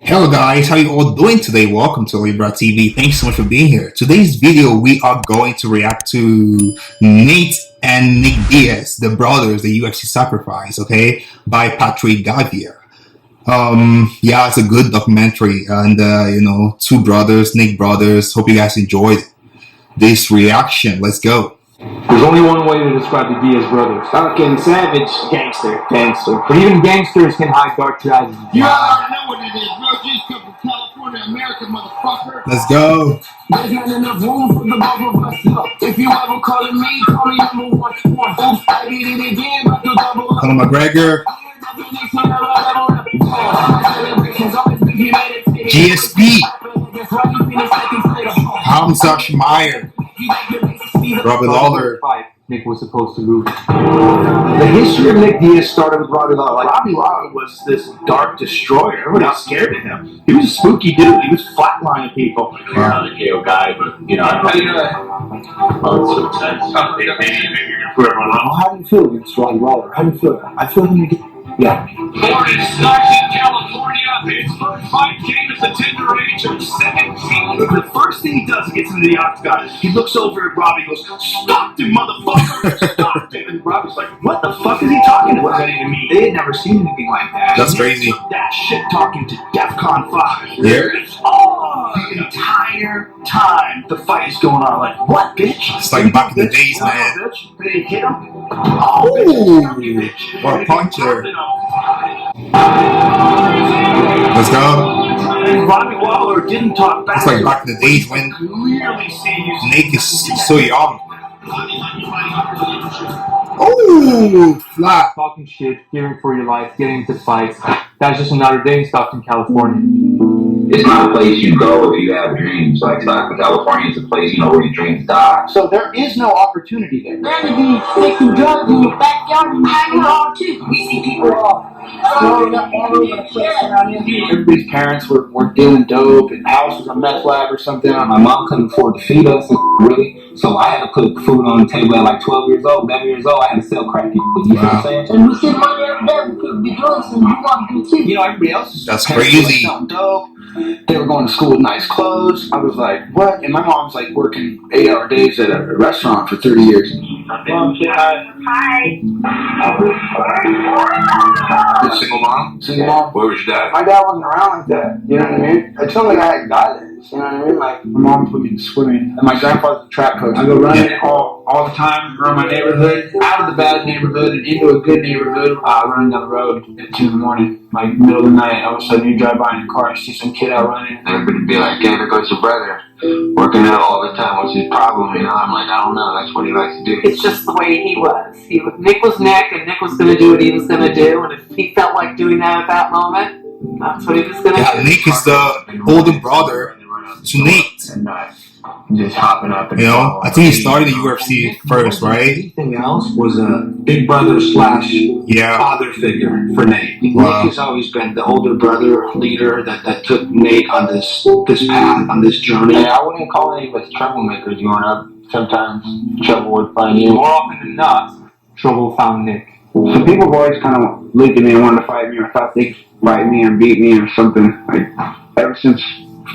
Hello guys, how you all doing today? Welcome to Libra TV. Thanks so much for being here. Today's video, we are going to react to Nate and Nick Diaz, the brothers, the UFC sacrifice, okay, by Gavia. Yeah, it's a good documentary, and two brothers, Nick brothers. Hope you guys enjoyed this reaction. Let's go. There's only one way to describe the Diaz brothers. Fucking savage. Gangster. But even gangsters can hide dark sides. You already know what it is. Real G's come from California, America, motherfucker. Let's go. There's not enough room for the both of us. Look, if you ever calling me, call me number one. Oops, I did it again, but the double up. Conor McGregor. GSP. Hamza Shmayer. Robbie Lawler. Nick was supposed to lose. The history of Nick Diaz started with Robbie Lawler. Like, Robbie Lawler was this dark destroyer. Everybody was scared of him. He was a spooky dude. He was flatlining people. Not a KO guy, but you know, How do you know that? oh, it's so intense. Maybe you're gonna put everyone on. How do you feel against Robbie Lawler? How do you feel? I feel him get. Yeah. Born in Stockton, California, his first fight came at the tender age of 17. The first thing he does is gets into the octagon. He looks over at Robbie and goes, "Stockton, motherfucker! Stockton!" And Robbie's like, "What the fuck is he talking about?" What does that even mean? They had never seen anything like that. That's crazy. That shit talking to DEFCON 5. Yeah. Oh, the entire time the fight is going on, like, what, bitch? It's like back in the days, man. Bitch. They hit him. Oh, Ooh, what a puncher. Let's go. And Robbie Lawler didn't talk back. It's like back in the days when Clearly see Nick is so young. Oh, flat. Talking shit, fearing for your life, getting into fights. That's just another day in Stockton, California. It's not a place you go if you have dreams. Like Stockton, California is a place, where your dreams die. So there is no opportunity there. There to be taking drugs in your backyard and hanging on too. We see people throwing up all over the place around here. Everybody's parents were doing dope, and the house was a meth lab or something. My mom couldn't afford to feed us, really. So I had to put food on the table at like 12 years old, 11 years old. I had to sell crack. You know what I'm saying? And we see money every day. We could be doing some. You want to do too. Everybody else That's parents were crazy. selling dope. They were going to school with nice clothes. I was like, what? And my mom's like working 8-hour days at a restaurant for 30 years. Mom, say hi. Hi. Single mom? Single mom. Where was your dad? My dad wasn't around like that. You know what I mean? Until like I had guidance. You know what I mean? Like my mom put me to swimming, and my grandfather's a track coach. I go running all the time around my neighborhood, out of the bad neighborhood and into a good neighborhood. Running down the road at 2 in the morning, like middle of the night. All of a sudden, you drive by in your car, you see some kid out running. Everybody be like, "Hey, there goes your brother. Working out all the time. What's his problem?" I'm like, I don't know. That's what he likes to do. It's just the way he was. Nick was Nick, and Nick was going to do what he was going to do, and if he felt like doing that at that moment, that's what he was going to do. Yeah, Nick is the older brother to Nate. And just hopping up. And I think he started the UFC first, right? Anything else was a big brother slash father figure for Nate. Wow. Nick has always been the older brother leader that took Nate on this path, on this journey. Yeah, I wouldn't call any of us troublemakers growing up. Sometimes trouble would find you. More often than not, trouble found Nick. So people have always kind of looked at me and wanted to fight me, or thought they could fight me or beat me or something. Like, ever since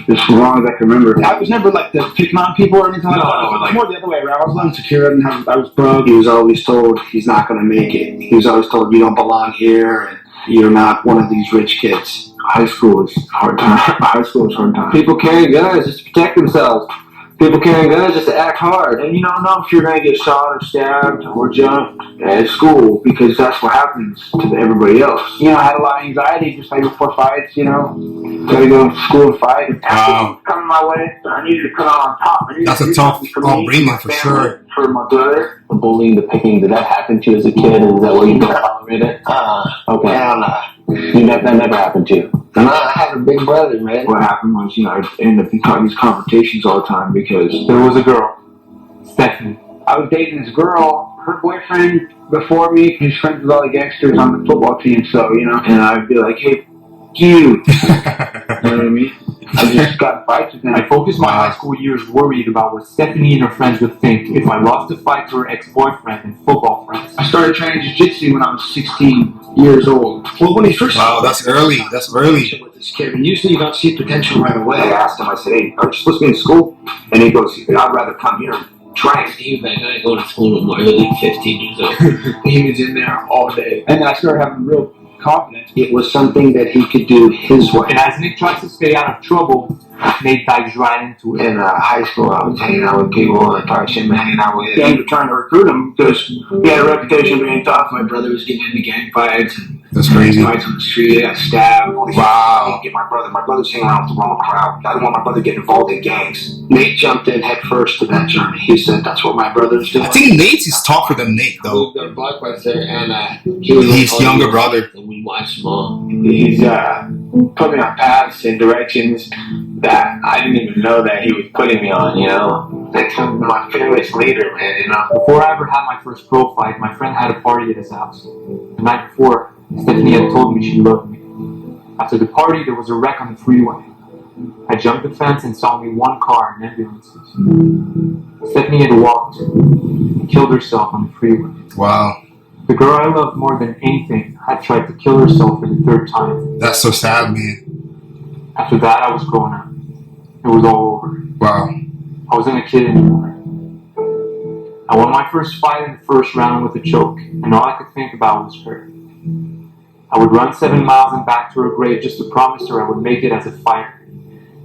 as long as I can remember. I was never like the picking on people or anything like that. It was more the other way around. I was insecure. I was broke. He was always told he's not going to make it. He was always told you don't belong here and you're not one of these rich kids. High school was hard time. High school was hard time. People carrying guns just to protect themselves. People carrying guns just to act hard. And you don't know if you're going to get shot or stabbed or jumped at school because that's what happens to everybody else. I had a lot of anxiety just like before fights, Got to go to school and fight. Wow. Coming my way, I needed to come out on top. That's a tough upbringing for sure. For my brother. The bullying, the picking, did that happen to you as a kid? Is that what you don't tolerate it? Okay. Hell no. That never happened to you? No, I had a big brother, man. What happened was, I ended up in these confrontations all the time because There was a girl, Stephanie. I was dating this girl, her boyfriend before me, he's friends with all the gangsters on the football team, so, and I'd be like, hey, you. You know what I mean? I just got in fights with I focused my high school years worried about what Stephanie and her friends would think if I lost a fight to her ex-boyfriend and football friends. I started training jiu-jitsu when I was 16 years old. Well, when he first that's early. That's early. with this kid, and usually you don't see potential right away. I asked him, I said, hey, are you supposed to be in school? And he goes, I'd rather come here and train. He was like, I ain't going to school no more. He was like 15 years old. He was in there all day. And then I started having real confidence. It was something that he could do his way. And as Nick tries to stay out of trouble, Nate dives right into it. In high school, I was hanging out with people and talking hanging out with. Gang were trying to recruit him because he had a reputation of being tough. My brother was getting into gang fights. And That's crazy. fights on the street. He got stabbed. Wow. Get my brother's hanging around with the wrong crowd. I didn't want my brother getting involved in gangs. Nate jumped in head first to that journey. He said, that's what my brother's doing. I think Nate is tougher than Nick, though. Moved to Blockbuster, and he was His like, younger brother. And we watched them all. He's put me on paths and directions that I didn't even know that he was putting me on, you know. Nick's my fearless leader, man, you know. Before I ever had my first pro fight, my friend had a party at his house. The night before, Stephanie had told me she loved me. After the party, there was a wreck on the freeway. I jumped the fence and saw only one car and ambulances. Stephanie had walked and killed herself on the freeway. Wow. The girl I loved more than anything had tried to kill herself for the third time. That's so sad, man. After that, I was growing up. It was all over. Wow. I wasn't a kid anymore. I won my first fight in the first round with a choke, and all I could think about was her. I would run 7 miles and back to her grave just to promise her I would make it as a fighter.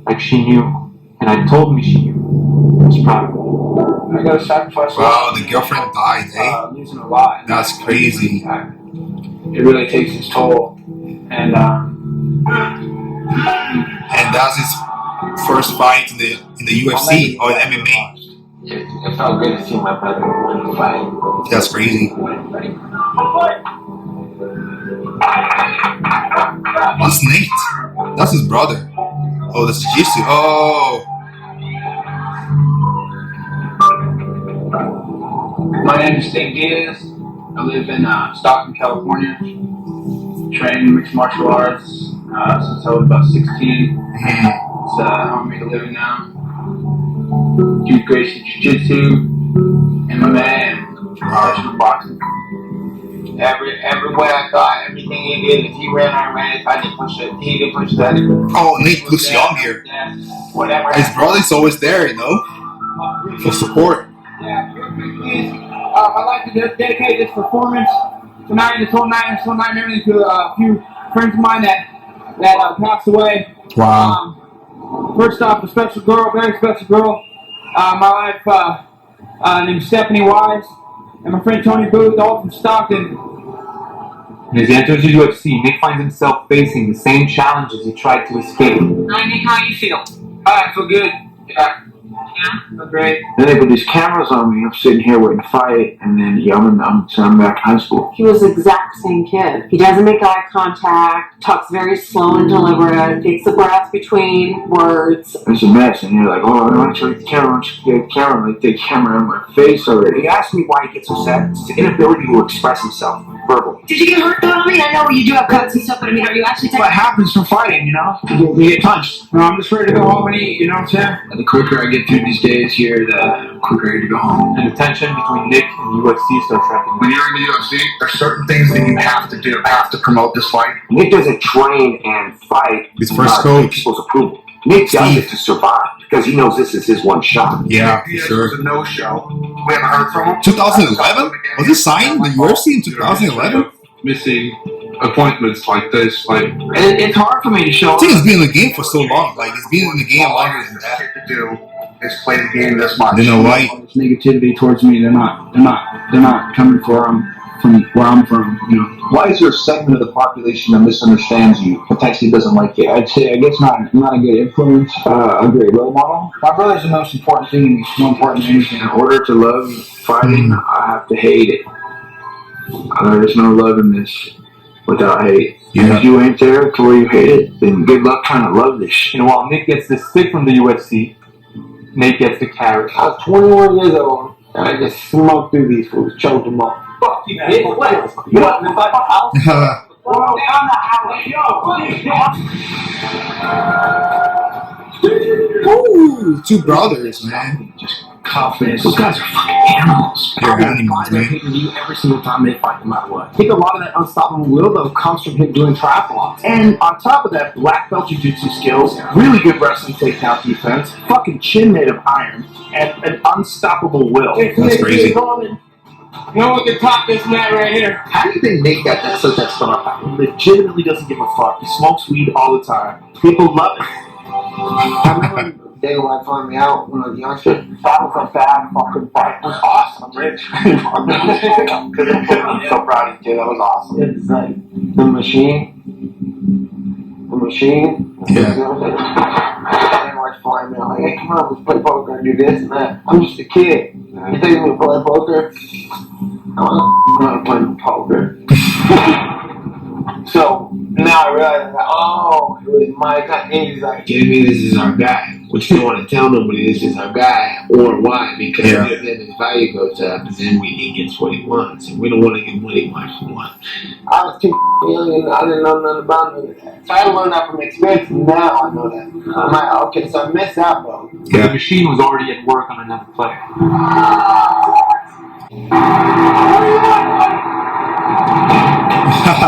Like she knew, and I told me she knew. I was proud of her. I got to sacrifice a Wow, lot. the girlfriend died, eh? Losing a lot. That's crazy. It really takes its toll. And that's his first fight in the UFC or in MMA. It felt good to see my brother win the fight. That's crazy. That's Nate. That's his brother. Oh, that's Jiu-Jitsu. Oh. my name is Diaz. I live in Stockton, California. Trained mixed martial arts since I was about 16. It's how I make a living now. Do Gracie Jiu-Jitsu, MMA, and professional boxing. Everywhere I thought, everything he did, if he ran, I ran. If I didn't push it, he didn't push that. Oh, Nate looks young here. Whatever. His brother's always there, you know, for support. Yeah, real quick is, I'd like to dedicate this performance tonight and this whole night and everything to a few friends of mine that passed away. Wow. First off, a special girl, very special girl. My wife named Stephanie Wise, and my friend Tony Booth, all from Stockton. And as he enters the UFC, Nick finds himself facing the same challenges he tried to escape. Hi, Nick, how you feel? I feel good. Yeah. Yeah? Feel great. Then they put these cameras on me. I'm sitting here waiting to fight, and then I'm back in high school. He was the exact same kid. He doesn't make eye contact, talks very slow and deliberate, takes a breath between words. It's a mess, and you're like, oh, I want to take the camera, like the camera in my face already. He asked me why he gets upset. It's the inability to express himself verbally. Did you get hurt though? I mean, I know you do have cuts and stuff, but I mean, are you actually What happens from fighting, you know? You get punched. I'm just ready to go home and eat, you know what I'm saying? And the quicker I get through these days here, the quicker I get to go home. And the tension between Nick and UFC starts wrapping When you're in the UFC, there's certain things that you have to do, have to promote this fight. Nick doesn't train and fight His first to coach. get people's approval. Nick does it to survive because he knows this is his one shot. Yeah, for Diaz sure. was a no-show. We haven't heard from him. 2011? Was he signed in the UFC in 2011? Missing appointments like this, like It's hard for me to show I think he's been in the game for so long. Like, he's been in the game longer than that. to do is play the game this much. You know why? all this negativity towards me. They're not coming from where I'm from, you know. Why is there a segment of the population that misunderstands you, potentially doesn't like you? I'd say, I guess not a good influence, a great role model. My brother's the most important thing to me. It's more important than anything. In order to love fighting, I have to hate it. There's no love in this without hate. Yeah. If you ain't there to where you hate it, then good luck trying to love this shit. And while Nick gets the stick from the UFC, Nate gets the carrot. I was 21 years old, and I just smoked through these fools, choked them up. Fuck you, bitch. What? What? The fucking house? Down the highway. Yo, Ooh. two brothers, man. Just confidence. Those guys are fucking animals. They're animals, man. You every single time they fight, no matter what. I think a lot of that unstoppable will though comes from him doing triathlons. And on top of that, black belt jiu-jitsu skills, really good wrestling takedown defense, fucking chin made of iron, and an unstoppable will. That's crazy. No one can top this mat right here. How do you think Nate got that such that star? He legitimately doesn't give a fuck. He smokes weed all the time. People love it. I remember they were like calling me out when I was youngster. That was a bad fucking fight. It was awesome. I'm rich. I'm so proud of you, dude. That was awesome. It's like the machine. The machine. Yeah. They were flying me out like, hey, come on, let's play poker and do this and that. I'm just a kid. You think we play poker? I'm not playing poker. So now I realize, oh, it was my guy. And he's like, Give me, this is our guy. Which you don't want to tell nobody this is our guy, or why, because then his value goes up, and then he gets what he wants, and we don't want to give what he wants. I was too young and I didn't know nothing about none of that. So I had to learn that from experience, and now I know that. I'm like, okay, so I missed out, bro. Yeah. The machine was already at work on another player.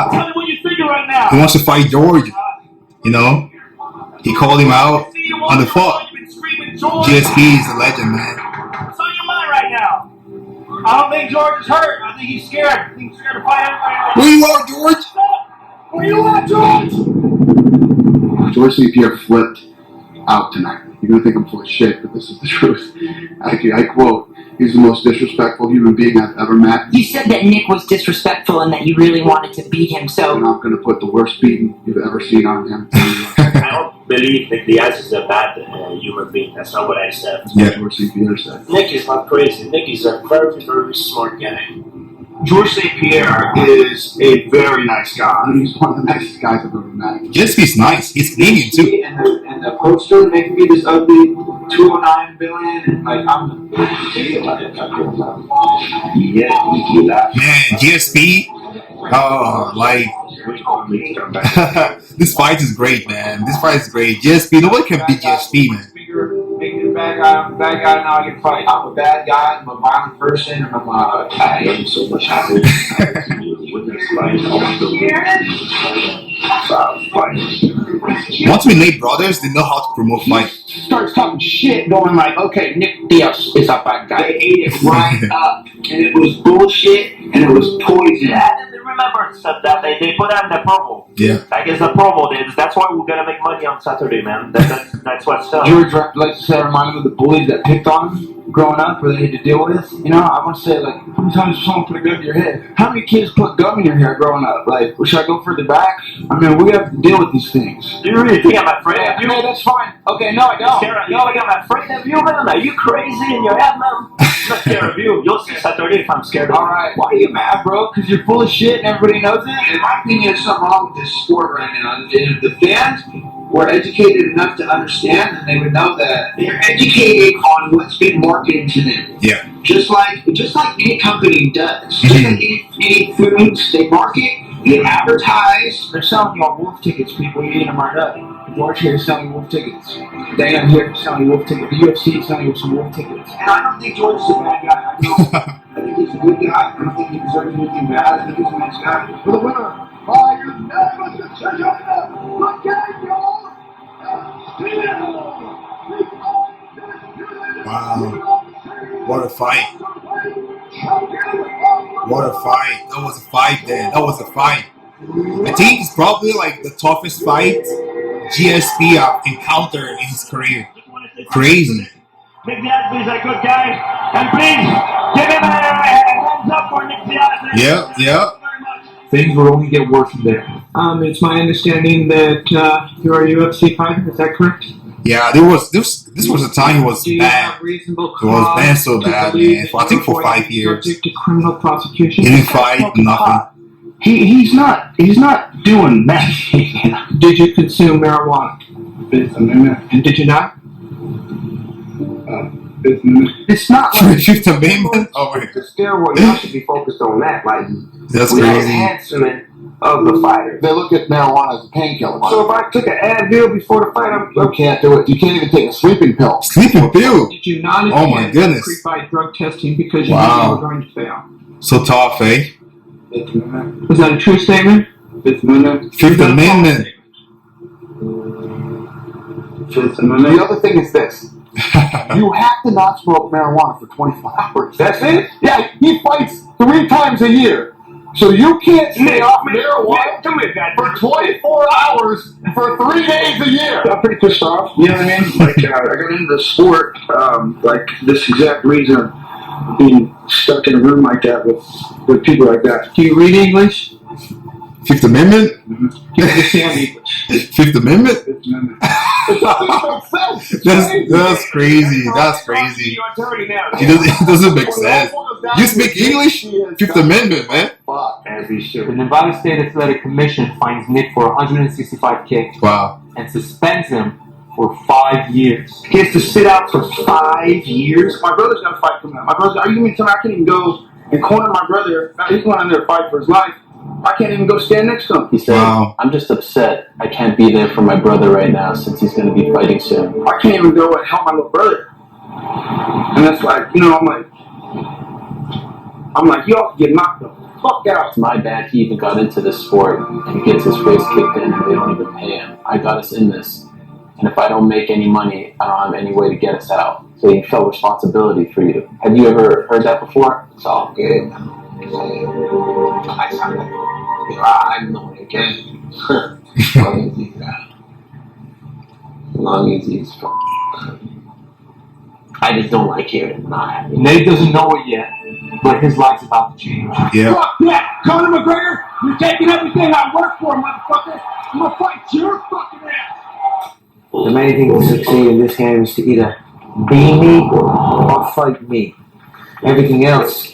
Tell me what you're thinking right now. He wants to fight George. You know? He called him out on the fuck. GSP is a legend, man. What's on your mind right now? I don't think George is hurt. I think he's scared. I think he's scared to fight everybody right now. Where you are, George? Where you at, George? George St. Pierre flipped out tonight. You're gonna think I'm full of shit, but this is the truth. I quote, he's the most disrespectful human being I've ever met. You said that Nick was disrespectful and that you really wanted to beat him, so... I'm not gonna put the worst beating you've ever seen on him. I don't believe Nick Diaz is a bad human being. That's not what I said. Yeah, George St. Pierre said. Nick is not crazy. Nick is a very, very smart guy. George St. Pierre is a very nice guy. He's one of the nicest guys I've ever met. GSP's nice. He's Canadian too. And the poster making me this ugly 209 billion, and like, I'm the yeah, we do that. Man, GSP. Oh, like. This fight is great, man. This fight is great. GSP, nobody can beat GSP, man. Making a bad guy, I'm a bad guy, now I can fight. I'm a bad guy, I'm a violent person, I am so much happy to win this fight. Once we made brothers, they know how to promote fight. Starts talking shit, going like, okay, Nick Diaz is a bad guy. They ate it right up, and it was bullshit, and it was poison. Yeah, and remember that they put on the promo. Yeah. Like it's the promo. That's why we're gonna make money on Saturday, man. That's what's up. George likes to say, remind me of the bullies that picked on him growing up, or they had to deal with. You know, I want to say, like, how many times does someone put a gun in your head? How many kids put gum in your hair growing up? Like, should I go further back? I mean, we have to deal with these things. Do you really think I'm afraid of you? Okay, that's fine. Okay, no, I don't. I'm afraid of you, man. Are you crazy in your head, man? I'm not scared of you. You'll see Saturday if I'm scared of you. Alright, why are you mad, bro? Because you're full of shit and everybody knows it? In my opinion, there's something wrong with this sport right now. And if the fans were educated enough to understand, then they would know that they're educated on what's been marketed to them. Yeah. Just like any company does. Just like any foods they market, they advertise. They're selling you all wolf tickets, people. You eat them right up. George here is selling you wolf tickets. Dana here is selling you wolf tickets. The UFC is selling you some wolf tickets. And I don't think George is a bad guy. I think he's a good guy. I don't think he deserves anything bad. I think he's a nice guy. For the winner, by unanimous decision, Wow. What a fight. What a fight. That was a fight, then. That was a fight. I think it's probably like the toughest fight GSP encountered in his career. Crazy. Nick Diaz is a good guy. And please, give him a thumbs up for Nick Diaz. Yeah. Things will only get worse from there. It's my understanding that you're a UFC fighter. Is that correct? Yeah, this was a time he was bad. He was bad so bad, man. I think for 5 years. Subject to criminal prosecution. He didn't fight, nothing. He's not doing that. Did you consume marijuana? Fifth Amendment. And did you not? Fifth Amendment. It's not like Fifth Amendment? Oh, wait. The steroid, y'all should be focused on that. Like, That's we crazy. had some of the fighter. They look at marijuana as a painkiller. So if I took an Advil before the fight, you can't do it. You can't even take a sleeping pill. Sleeping pill? Did you not Oh my goodness. pre-fight drug testing because you knew you were going to fail? So tough, eh? Was that a true statement? Fifth Amendment. Fifth Amendment. Fifth Amendment. The other thing is this. You have to not smoke marijuana for 24 hours. That's it? Yeah, he fights 3 times a year. So you can't stay off marijuana for 24 hours for 3 days a year. I'm pretty pissed off. You know what I mean? Like, I got into the sport, like this exact reason of being stuck in a room like that with people like that. Do you read English? Fifth Amendment? Mm-hmm. Do you understand English? Fifth Amendment? Fifth Amendment. That's crazy. That's crazy. It doesn't make sense. You speak English? Fifth Amendment, man. The Nevada State Athletic Commission fines Nick for 165 kicks. Wow. And suspends him for 5 years. He has to sit out for 5 years. My brother's got a fight coming up. My brother, are you going to tell me I can't even go and corner my brother? He's going in there to fight for his life. I can't even go stand next to him. He said, I'm just upset I can't be there for my brother right now since he's going to be fighting soon. I can't even go and help my little brother. And that's like, you know, I'm like, you all get knocked the fuck out. It's my bad he even got into this sport and he gets his face kicked in and they don't even pay him. I got us in this. And if I don't make any money, I don't have any way to get us out. So he felt responsibility for you. Have you ever heard that before? It's all good. I'm not again. Long as he's I just don't like hearing it. Not happy. Nate doesn't know it yet, but his life's about to change. Yeah. Fuck that! Conor McGregor, you're taking everything I work for, motherfucker! I'm gonna fight your fucking ass! The main thing to succeed in this game is to either be me or fight me. Everything else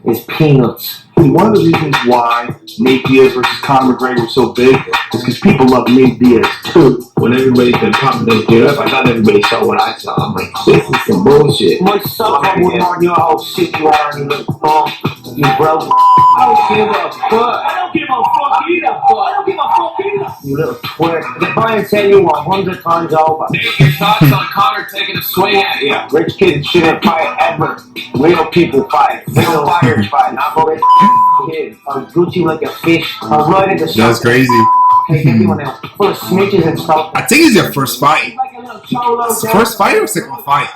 is peanuts. One of the reasons why Nate Diaz versus Conor McGregor was so big is because people love Nate Diaz too. When everybody's been pumping this dude up, I thought everybody saw what I saw. I'm like, this is some bullshit. My son wouldn't want you how sick you are, you little bum. You broke. I don't give a fuck. I don't give a fuck either, boy. I don't give a fuck either. You little twerp. The Brian tell you 100 times over. Nate, your thoughts on Conor taking a swing at you? Rich kids shouldn't fight ever. Real people fight. Real fighters fight. Not rich kids. I'll gut you like a fish. I'll ride in the sun. That's crazy. Take everyone else. Full of snitches and stuff. I think it's your first fight. It's the first fight or second fight?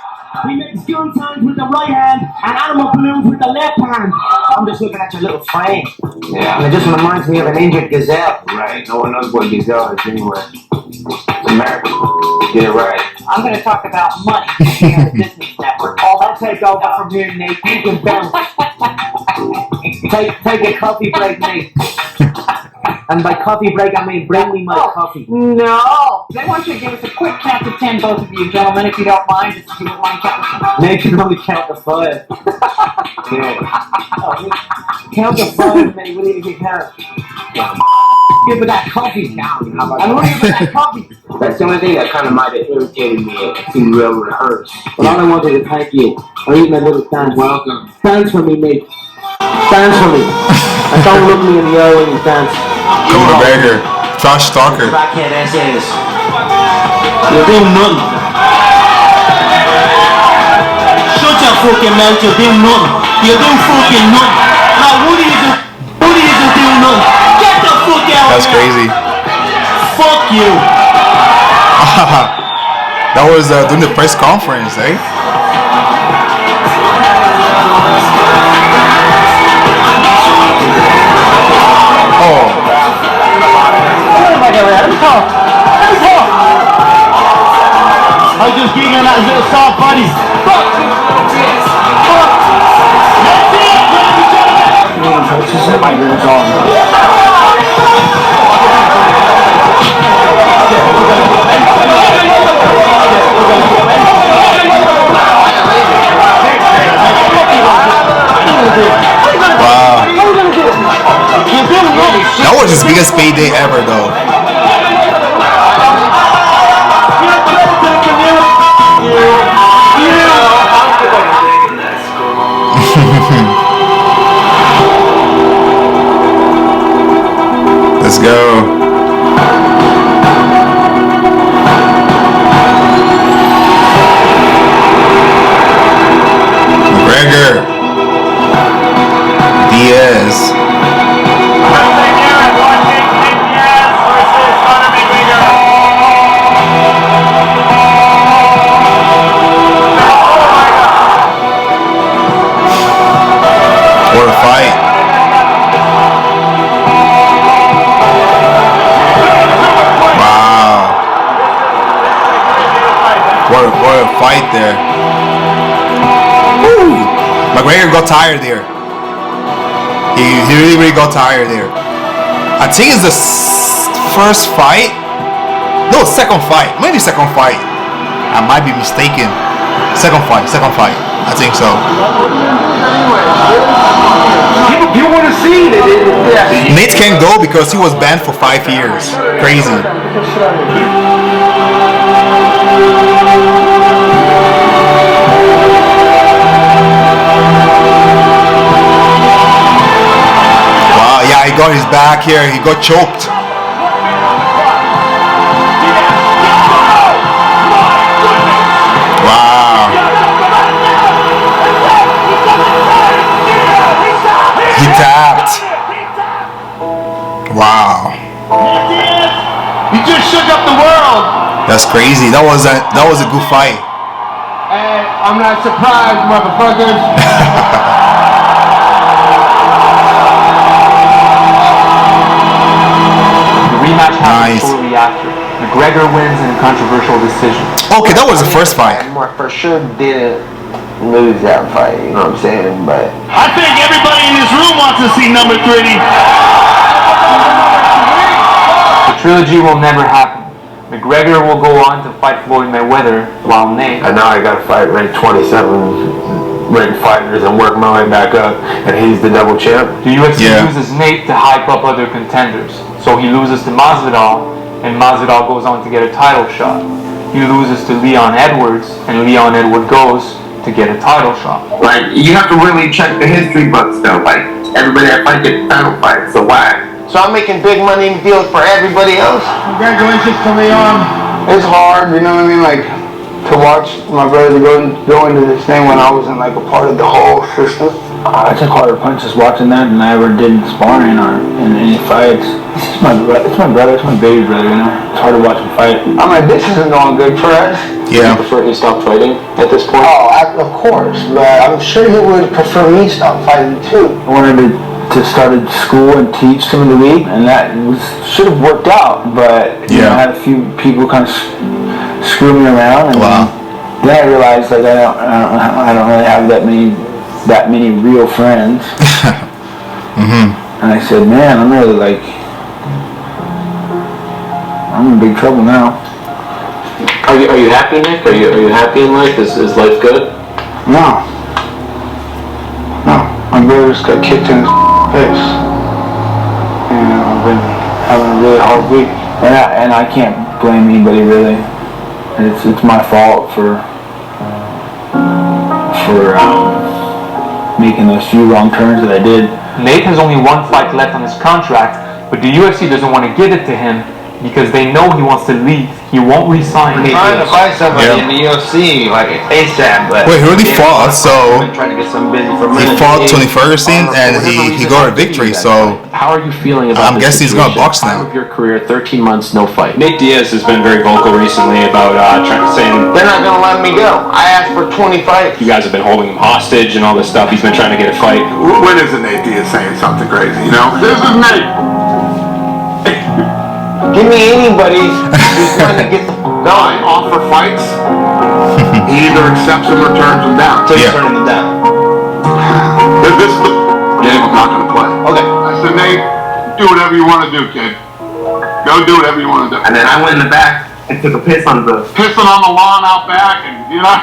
He makes gun signs with the right hand and animal balloons with the left hand. I'm just looking at your little frame. Yeah. And it just reminds me of an injured gazelle. Right. No one knows what gazelle is anyway. It's America. Get it right. I'm going to talk about money and the business network. I'll take over from here, Nate. You can bounce. Take a coffee break, Nate. And by coffee break, I mean bring me my coffee. No! They want you to give us a quick count to 10, both of you gentlemen, if you don't mind. Just if you would mind counting to 10. Nate can only count to 5. Count to 5, Nate. What do you count? Give me that coffee. I don't want to give me that coffee. That's the only thing that kind of might have irritated me. It seemed real rehearsed. But all I wanted to thank you. I'll eat my little dance. Welcome. Dance for me, Nate. Dance for me. And don't look me in the eye when you dance. Conor McGregor, trash talker. Crackhead essays. You're doing nothing. Shut your fucking mouth, you're doing nothing. You're doing fucking nothing. Now, what are you doing? What are you doing nothing? Get the fuck out. That's crazy. Fuck you. That was during the press conference, eh? Oh. I was just giggling at his little soft body. Fuck! Fuck! Wow. That was his biggest payday ever, though. What a fight there. Woo! McGregor got tired there. He really got tired there. I think it's the first fight. No, second fight. Maybe second fight. I might be mistaken. Second fight. I think so. You want to see it? Nate can't go because he was banned for 5 years. Crazy. Wow, yeah, he got his back here. He got choked. Wow. He tapped. Wow. You just shook up the world. That's crazy. That was a good fight. And I'm not surprised, motherfuckers. The rematch happened shortly after. McGregor wins in a controversial decision. Okay, that was the first fight. For sure didn't lose that fight, you know what I'm saying? But I think everybody in this room wants to see number 3. The trilogy will never happen. McGregor will go on to fight Floyd Mayweather, while Nate... And now I got to fight ranked 27 ranked fighters and work my way back up, and he's the double champ. The UFC uses Nate to hype up other contenders. So he loses to Masvidal, and Masvidal goes on to get a title shot. He loses to Leon Edwards, and Leon Edwards goes to get a title shot. Like, you have to really check the history books though. Like, everybody that fight gets title fights, so why? so I'm making big money deals for everybody else. Congratulations to Leon. It's hard, you know what I mean? Like, to watch my brother go into this thing when I wasn't like a part of the whole system. I took harder punches watching that than I ever did in sparring or in any fights. It's my brother, it's my baby brother, you know? It's hard to watch him fight. I'm like, this isn't going good for us. Yeah. You prefer he stop fighting at this point? Oh, of course, but I'm sure he would prefer me stop fighting too. I wanted to start at school and teach some of the week, and that should have worked out, but you know, I had a few people kind of screw me around, and then I realized like I don't really have that many real friends. And I said, man, I'm really like, I'm in big trouble now. Are you happy, Nick? Are you happy in life? Is life good? No. My brother just got kicked in his face. And I've been having a really hard week. And I can't blame anybody really. It's my fault for making those few wrong turns that I did. Nate has only one fight left on his contract, but the UFC doesn't want to give it to him because they know he wants to leave. He won't resign. He's trying to fight somebody in the UFC, like ASAP, but... Wait, he already fought, so... Trying to get some busy for he fought Tony Ferguson, and he got a victory, so... How are you feeling about I'm guessing he's going to box now. Time of your career, 13 months, no fight. Nate Diaz has been very vocal recently about saying... They're not going to let me go. I asked for 20 fights. You guys have been holding him hostage and all this stuff. He's been trying to get a fight. When isn't Nate Diaz saying something crazy, you know? This is Nate. Give me anybody who's trying to get the I offer fights. He either accepts them or turns them down. So you're turning them down. This is the game I'm not going to play. Okay. I said, Nate, do whatever you want to do, kid. Go do whatever you want to do. And then I went in the back and took a piss on the... Pissing on the lawn out back, and you know...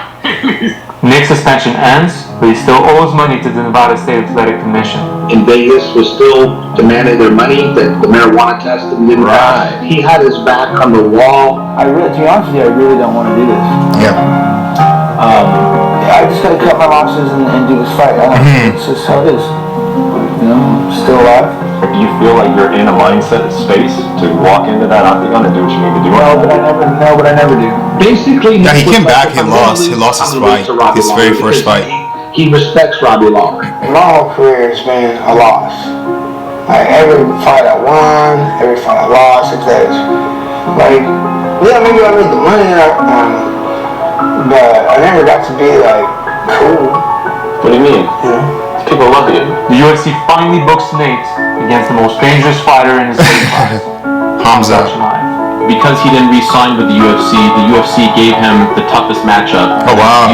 Nick's suspension ends, but he still owes money to the Nevada State Athletic Commission. In Vegas was still demanding their money, that the marijuana test didn't pass. He had his back on the wall. To be honest with you, I really don't want to do this. Yeah. I just gotta cut my losses and do this fight. It's just how it is. You know, I'm still alive. Do you feel like you're in a mindset space to walk into that octagon and do what you need to do? No, but I never do. Basically, he came back, he lost his fight, his very first fight. He respects Robbie Lawler. My whole career has been a loss. Like, every fight I won, every fight I lost, because, like, yeah, maybe I made the money, but I never got to be, like, cool. What do you mean? People love you. The UFC finally books Nate against the most dangerous fighter in his weight class, Hamza. because he didn't re-sign with the UFC gave him the toughest matchup. Oh wow!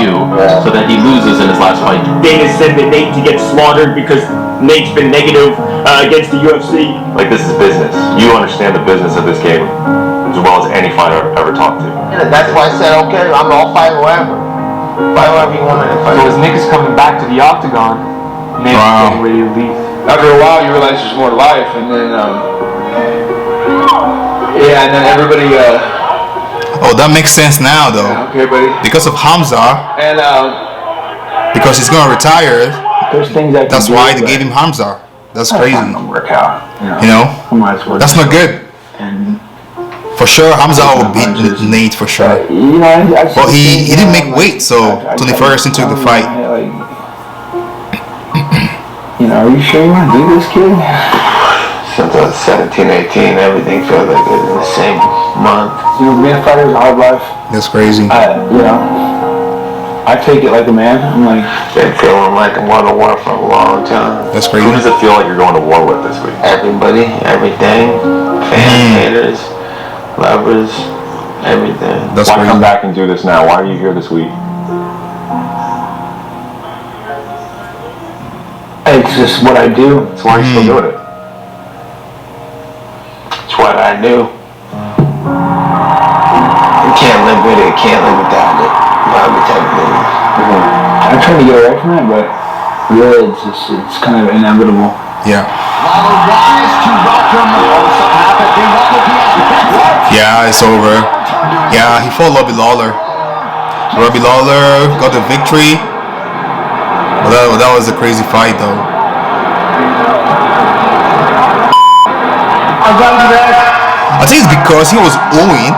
So that he loses in his last fight. Dana said that Nate to get slaughtered because Nate's been negative against the UFC. Like, this is business. You understand the business of this game as well as any fighter I've ever talked to. Yeah, that's why I said, okay, I'll fight whoever. Fight whoever you want to fight. So as Nick is coming back to the octagon, Nate's getting ready to leave. After a while, you realize there's more to life, and then, and then everybody, Oh, that makes sense now, though. Yeah, okay, buddy. Because of Hamza. And, because he's gonna retire. There's things I can That's why they gave him Hamza. That's crazy. Work out, you know? That's not good. And for sure, Hamza will beat Nate for sure. You know, well, he didn't make weight, so Tony Ferguson took the fight. You know, are you sure you want to do this, kid? Since I was 17, 18, everything feels like it's in the same month. You know, being a fighter is a hard life. That's crazy. You know, I take it like a man. I'm like, been feeling like I'm going to war for a long time. That's crazy. Who does it feel like you're going to war with this week? Everybody, everything, fans, haters, lovers, everything. That's Why crazy. come back and do this now? Why are you here this week? it's just what I do. So why are you still doing it? It's what I do. You can't live with it, can't live without it. Love type of thing. I'm trying to get away from it, but really it's kind of inevitable. Yeah. Yeah, it's over. Yeah, he fought Robbie Lawler. Robbie Lawler got the victory. But that was a crazy fight, though. I think it's because he was owing,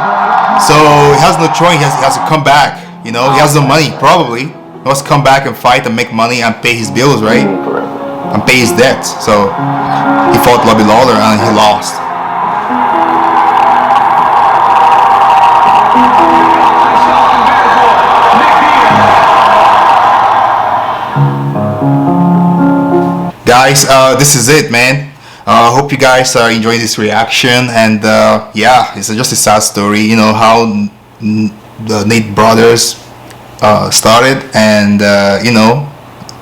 so he has no choice. He has to come back. You know, he has no money, probably. He wants to come back and fight and make money and pay his bills, right? And pay his debt. So he fought Robbie Lawler and he lost. Guys, this is it, man. Hope you guys are enjoying this reaction, and yeah, it's just a sad story. You know how the Nate brothers started, and you know,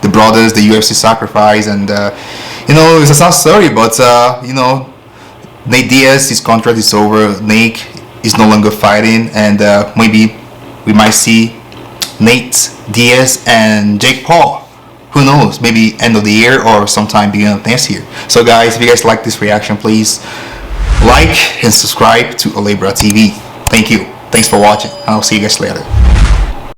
the brothers, the UFC sacrifice, and you know, it's a sad story. But you know, Nate Diaz, his contract is over. Nate is no longer fighting, and maybe we might see Nate Diaz and Jake Paul. Who knows, maybe end of the year or sometime beginning of next year. So guys, if you guys like this reaction, please like and subscribe to Alebra TV. Thank you. Thanks for watching. I'll see you guys later.